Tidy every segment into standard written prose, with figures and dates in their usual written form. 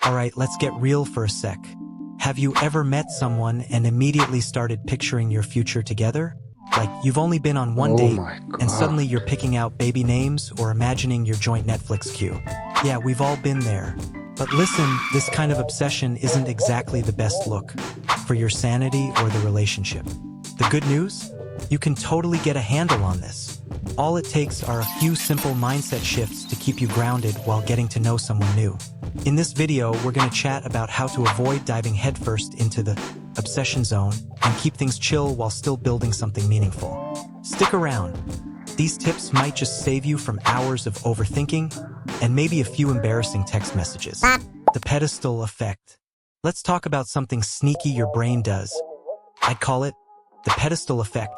Alright, let's get real for a sec. Have you ever met someone and immediately started picturing your future together? Like, you've only been on one date, and suddenly you're picking out baby names or imagining your joint Netflix queue. Yeah, we've all been there. But listen, this kind of obsession isn't exactly the best look for your sanity or the relationship. The good news? You can totally get a handle on this. All it takes are a few simple mindset shifts to keep you grounded while getting to know someone new. In this video, we're going to chat about how to avoid diving headfirst into the obsession zone and keep things chill while still building something meaningful. Stick around. These tips might just save you from hours of overthinking and maybe a few embarrassing text messages. The pedestal effect. Let's talk about something sneaky your brain does. I'd call it the pedestal effect.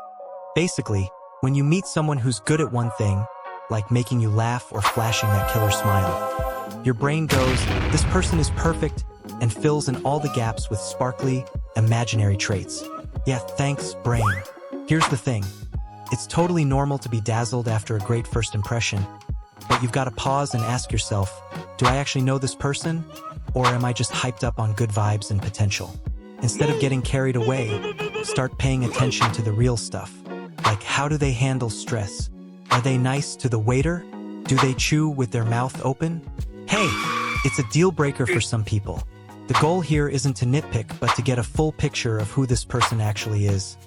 Basically, when you meet someone who's good at one thing, like making you laugh or flashing that killer smile, your brain goes, this person is perfect, and fills in all the gaps with sparkly, imaginary traits. Yeah, thanks, brain. Here's the thing. It's totally normal to be dazzled after a great first impression, but you've got to pause and ask yourself, do I actually know this person, or am I just hyped up on good vibes and potential? Instead of getting carried away, start paying attention to the real stuff. Like, how do they handle stress? Are they nice to the waiter? Do they chew with their mouth open? Hey, it's a deal breaker for some people. The goal here isn't to nitpick, but to get a full picture of who this person actually is.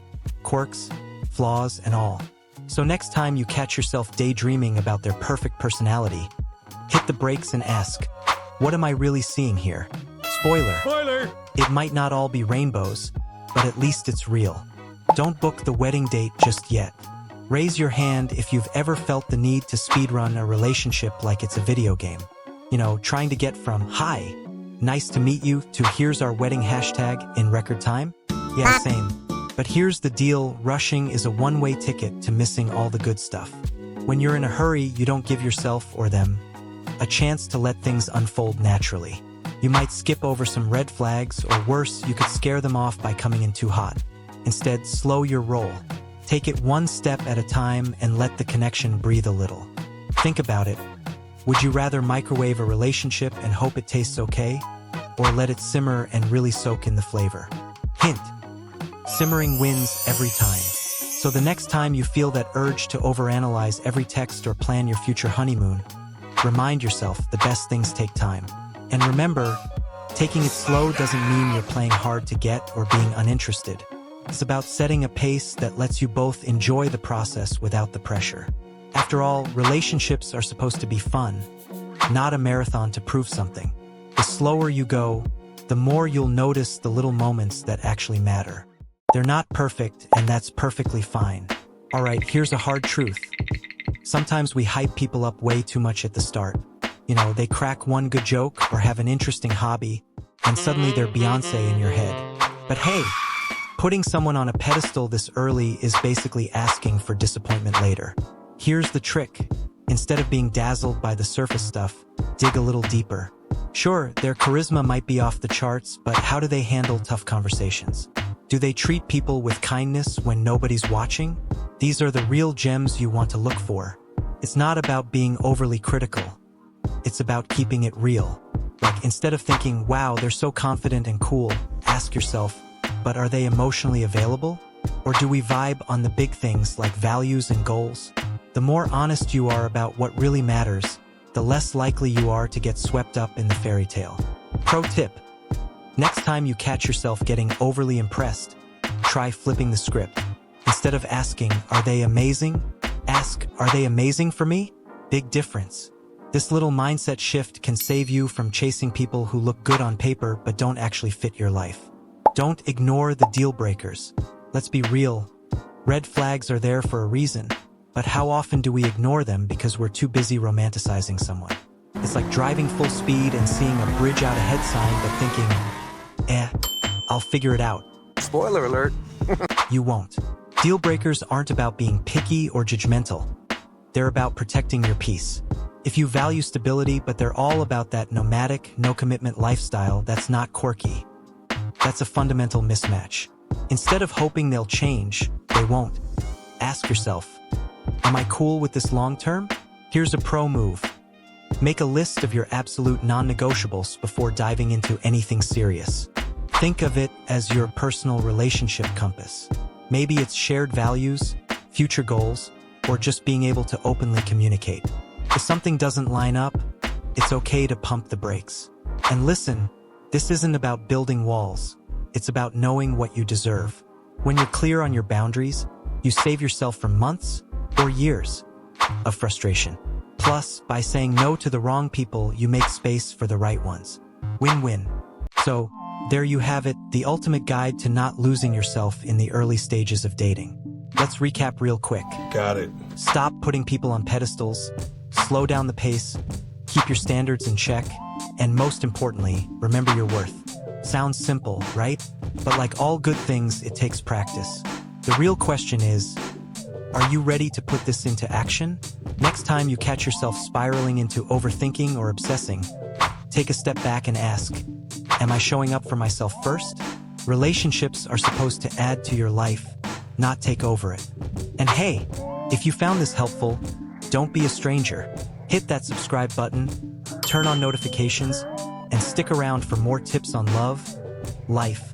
Quirks, flaws, and all. So next time you catch yourself daydreaming about their perfect personality, hit the brakes and ask, what am I really seeing here? Spoiler! It might not all be rainbows, but at least it's real. Don't book the wedding date just yet. Raise your hand if you've ever felt the need to speedrun a relationship like it's a video game. You know, trying to get from, hi, nice to meet you, to here's our wedding hashtag in record time? Yeah, same. But here's the deal, rushing is a one-way ticket to missing all the good stuff. When you're in a hurry, you don't give yourself or them a chance to let things unfold naturally. You might skip over some red flags, or worse, you could scare them off by coming in too hot. Instead, slow your roll. Take it one step at a time and let the connection breathe a little. Think about it. Would you rather microwave a relationship and hope it tastes okay, or let it simmer and really soak in the flavor? Hint: simmering wins every time. So the next time you feel that urge to overanalyze every text or plan your future honeymoon, remind yourself the best things take time. And remember, taking it slow doesn't mean you're playing hard to get or being uninterested. It's about setting a pace that lets you both enjoy the process without the pressure. After all, relationships are supposed to be fun, not a marathon to prove something. The slower you go, the more you'll notice the little moments that actually matter. They're not perfect, and that's perfectly fine. Alright, here's a hard truth. Sometimes we hype people up way too much at the start. You know, they crack one good joke or have an interesting hobby, and suddenly they're Beyoncé in your head. But hey, putting someone on a pedestal this early is basically asking for disappointment later. Here's the trick. Instead of being dazzled by the surface stuff, dig a little deeper. Sure, their charisma might be off the charts, but how do they handle tough conversations? Do they treat people with kindness when nobody's watching? These are the real gems you want to look for. It's not about being overly critical. It's about keeping it real. Like, instead of thinking, wow, they're so confident and cool, ask yourself, but are they emotionally available? Or do we vibe on the big things like values and goals? The more honest you are about what really matters, the less likely you are to get swept up in the fairy tale. Pro tip: next time you catch yourself getting overly impressed, try flipping the script. Instead of asking, are they amazing? Ask, are they amazing for me? Big difference. This little mindset shift can save you from chasing people who look good on paper but don't actually fit your life. Don't ignore the deal breakers. Let's be real. Red flags are there for a reason, but how often do we ignore them because we're too busy romanticizing someone? It's like driving full speed and seeing a bridge out ahead sign but thinking, I'll figure it out. Spoiler alert. You won't. Deal breakers aren't about being picky or judgmental. They're about protecting your peace. If you value stability, but they're all about that nomadic, no-commitment lifestyle, that's not quirky. That's a fundamental mismatch. Instead of hoping they'll change, they won't. Ask yourself, am I cool with this long-term? Here's a pro move. Make a list of your absolute non-negotiables before diving into anything serious. Think of it as your personal relationship compass. Maybe it's shared values, future goals, or just being able to openly communicate. If something doesn't line up, it's okay to pump the brakes. And listen, this isn't about building walls. It's about knowing what you deserve. When you're clear on your boundaries, you save yourself from months or years of frustration. Plus, by saying no to the wrong people, you make space for the right ones. Win-win. So, there you have it, the ultimate guide to not losing yourself in the early stages of dating. Let's recap real quick. Got it. Stop putting people on pedestals, slow down the pace, keep your standards in check, and most importantly, remember your worth. Sounds simple, right? But like all good things, it takes practice. The real question is, are you ready to put this into action? Next time you catch yourself spiraling into overthinking or obsessing, take a step back and ask, am I showing up for myself first? Relationships are supposed to add to your life, not take over it. And hey, if you found this helpful, don't be a stranger. Hit that subscribe button, turn on notifications, and stick around for more tips on love, life,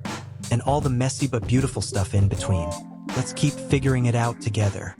and all the messy but beautiful stuff in between. Let's keep figuring it out together.